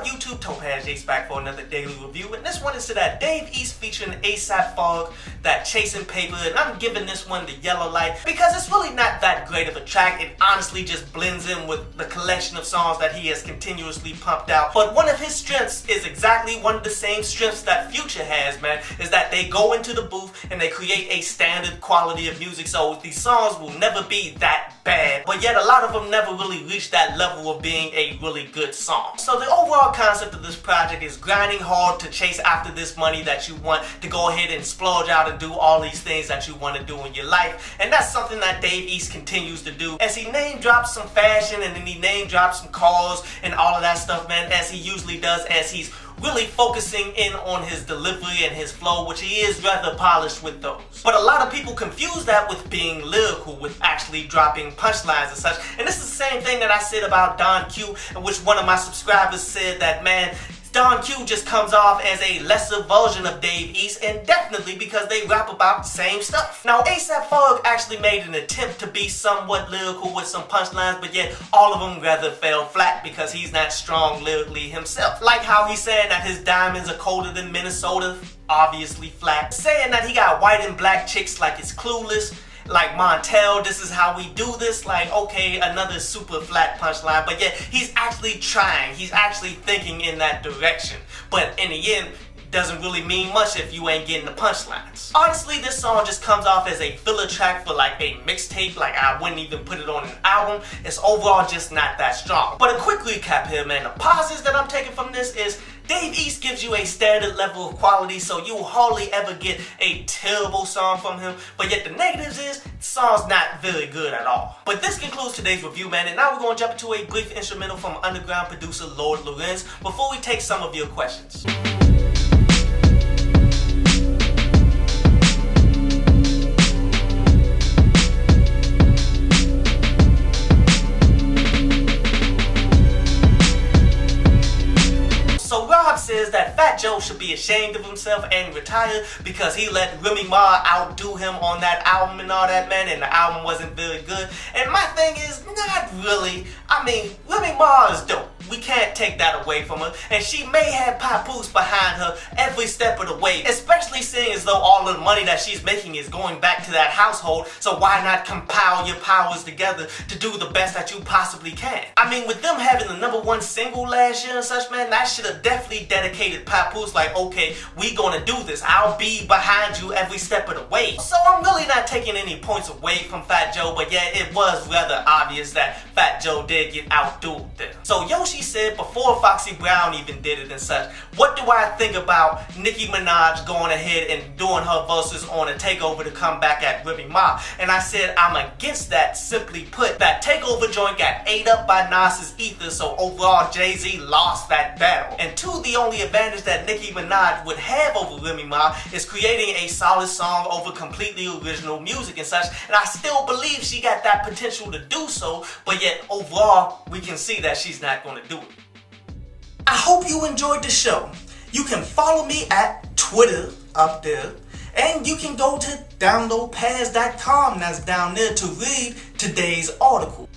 YouTube? Topaz Jace back for another daily review, and this one is to that Dave East featuring ASAP Ferg, that Chasin paper, and I'm giving this one the yellow light because it's really not that great of a track. It honestly just blends in with the collection of songs that he has continuously pumped out. But one of his strengths is exactly one of the same strengths that Future has, man, is that they go into the booth and they create a standard quality of music, so these songs will never be that bad, but yet a lot of them never really reach that level of being a really good song. So the overall concept of this project is grinding hard to chase after this money that you want, to go ahead and splurge out and do all these things that you want to do in your life. And that's something that Dave East continues to do, as he name drops some fashion and then he name drops some cars and all of that stuff, man, as he usually does, as he's really focusing in on his delivery and his flow, which he is rather polished with those. But a lot of people confuse that with being lyrical, with actually dropping punchlines and such. And this is the same thing that I said about Don Q, in which one of my subscribers said that, man, Don Q just comes off as a lesser version of Dave East, and definitely because they rap about the same stuff. Now, ASAP Ferg actually made an attempt to be somewhat lyrical with some punchlines, but yet all of them rather fell flat because he's not strong lyrically himself. Like how he's saying that his diamonds are colder than Minnesota, obviously flat. Saying that he got white and black chicks like it's Clueless. Like Montel, this is how we do this, like, okay, another super flat punchline, but yet he's actually trying, he's actually thinking in that direction. But in the end, it doesn't really mean much if you ain't getting the punchlines. Honestly, this song just comes off as a filler track for like a mixtape. Like, I wouldn't even put it on an album. It's overall just not that strong. But a quick recap here, man. The positives that I'm taking from this is Dave East gives you a standard level of quality, so you will hardly ever get a terrible song from him. But yet the negatives is, the song's not very good at all. But this concludes today's review, man, and now we're going to jump into a brief instrumental from underground producer Lord Lorenz before we take some of your questions. Says that Fat Joe should be ashamed of himself and retire because he let Remy Ma outdo him on that album and all that, man, and the album wasn't very good. And my thing is, not really. I mean, Remy Ma is dope. We can't take that away from her, and she may have papoose behind her every step of the way, especially seeing as though all of the money that she's making is going back to that household, so why not compile your powers together to do the best that you possibly can? I mean, with them having the #1 single last year and such, man, that should have definitely dedicated papoose, like, okay, we gonna do this, I'll be behind you every step of the way. So I'm really not taking any points away from Fat Joe, but yeah, it was rather obvious that Fat Joe did get outdueled there. So Yoshi said before Foxy Brown even did it and such, what do I think about Nicki Minaj going ahead and doing her verses on a takeover to come back at Remy Ma? And I said I'm against that. Simply put, that takeover joint got ate up by Nas's ether, so overall Jay-Z lost that battle. And two, the only advantage that Nicki Minaj would have over Remy Ma is creating a solid song over completely original music and such, and I still believe she got that potential to do so, but yet overall we can see that she's not going to do it. I hope you enjoyed the show. You can follow me at Twitter up there, and you can go to downloadpaz.com, that's down there, to read today's article.